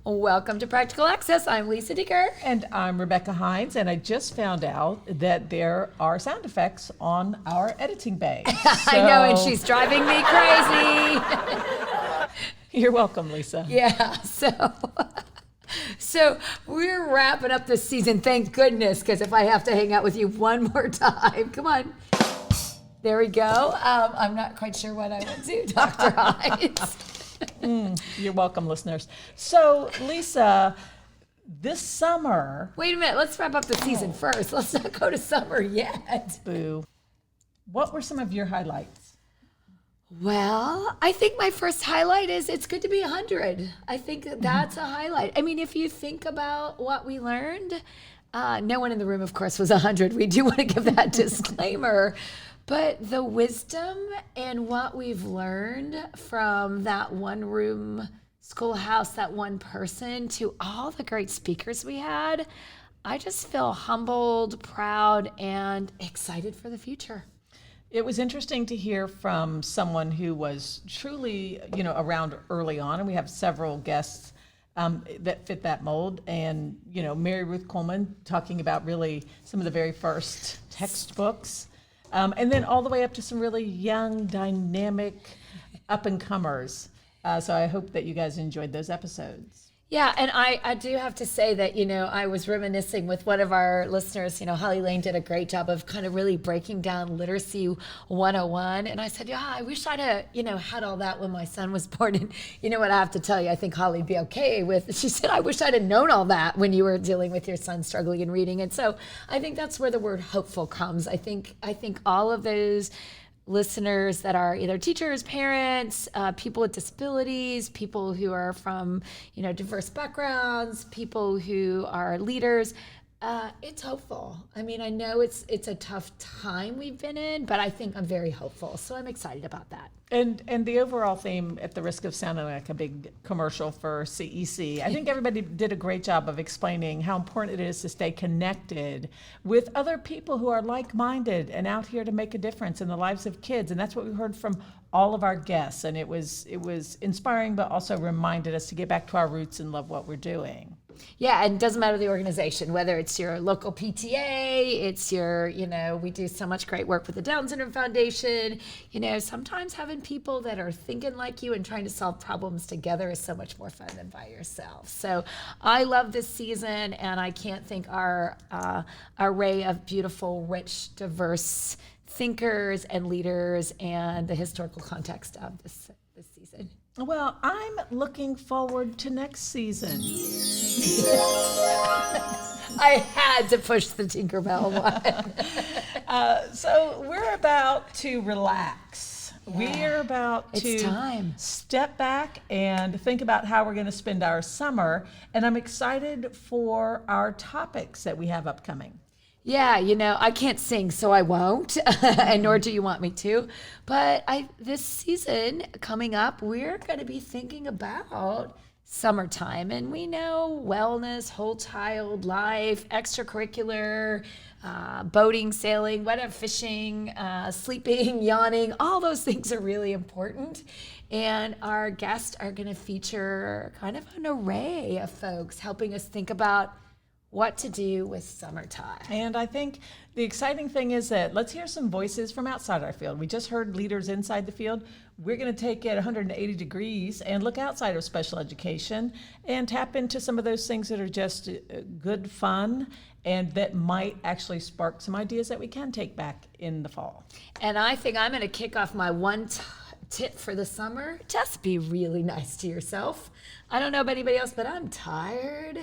Welcome to Practical Access. I'm Lisa Dicker. And I'm Rebecca Hines, and I just found out that there are sound effects on our editing bay. I know, and she's driving me crazy. You're welcome, Lisa. Yeah, so we're wrapping up this season, thank goodness, because if I have to hang out with you one more time, come on. There we go. I'm not quite sure what I would do, Dr. Hines. You're welcome, listeners. So, Lisa, this summer... Wait a minute, let's wrap up the season first. Let's not go to summer yet. Boo. What were some of your highlights? Well, I think my first highlight is it's good to be 100. I think that's a highlight. I mean, if you think about what we learned, no one in the room, of course, was 100. We do want to give that disclaimer. But the wisdom and what we've learned from that one room schoolhouse, that one person, to all the great speakers we had, I just feel humbled, proud, and excited for the future. It was interesting to hear from someone who was truly, around early on, and we have several guests that fit that mold. And, Mary Ruth Coleman talking about really some of the very first textbooks. And then all the way up to some really young, dynamic up-and-comers. So I hope that you guys enjoyed those episodes. Yeah, and I do have to say that, I was reminiscing with one of our listeners. Holly Lane did a great job of kind of really breaking down Literacy 101. And I said, yeah, I wish I'd had all that when my son was born. And you know what, I have to tell you, I think Holly'd be okay with. She said, I wish I'd have known all that when you were dealing with your son struggling in reading. And so I think that's where the word hopeful comes. I think all of those listeners that are either teachers, parents, people with disabilities, people who are from, diverse backgrounds, people who are leaders, it's hopeful. I mean, I know it's a tough time we've been in, but I think I'm very hopeful. So I'm excited about that. And the overall theme, at the risk of sounding like a big commercial for CEC, I think everybody did a great job of explaining how important it is to stay connected with other people who are like-minded and out here to make a difference in the lives of kids. And that's what we heard from all of our guests. And it was inspiring, but also reminded us to get back to our roots and love what we're doing. Yeah, and it doesn't matter the organization, whether it's your local PTA, it's your, we do so much great work with the Down Syndrome Foundation. Sometimes having people that are thinking like you and trying to solve problems together is so much more fun than by yourself. So I love this season, and I can't thank our array of beautiful, rich, diverse thinkers and leaders and the historical context of this season. Well, I'm looking forward to next season. I had to push the Tinkerbell one. So we're about to relax. Yeah. We're about to step back and think about how we're going to spend our summer. And I'm excited for our topics that we have upcoming. Yeah, I can't sing, so I won't, and nor do you want me to. But this season coming up, we're going to be thinking about summertime. And we know wellness, whole child life, extracurricular, boating, sailing, whatever, fishing, sleeping, yawning, all those things are really important. And our guests are going to feature kind of an array of folks helping us think about what to do with summertime. And I think the exciting thing is that let's hear some voices from outside our field. We just heard leaders inside the field. We're going to take it 180 degrees and look outside of special education and tap into some of those things that are just good fun and that might actually spark some ideas that we can take back in the fall. And I think I'm going to kick off my one tip for the summer. Just be really nice to yourself. I don't know about anybody else, but I'm tired.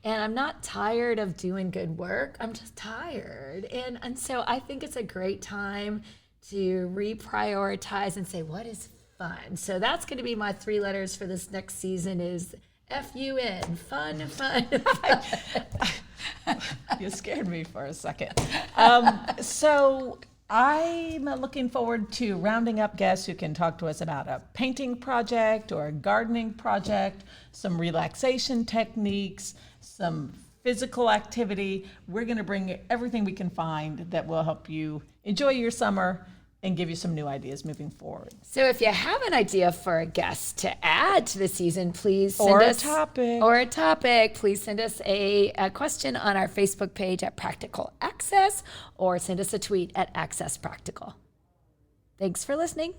And I'm not tired of doing good work. I'm just tired. And so I think it's a great time to reprioritize and say, what is fun? So that's going to be my 3 letters for this next season is F-U-N, fun, fun, fun. You scared me for a second. So I'm looking forward to rounding up guests who can talk to us about a painting project or a gardening project, some relaxation techniques, some physical activity. We're going to bring everything we can find that will help you enjoy your summer and give you some new ideas moving forward. So if you have an idea for a guest to add to the season, please send Or a us topic. Please send us a question on our Facebook page at Practical Access, or send us a tweet at Access Practical. Thanks for listening.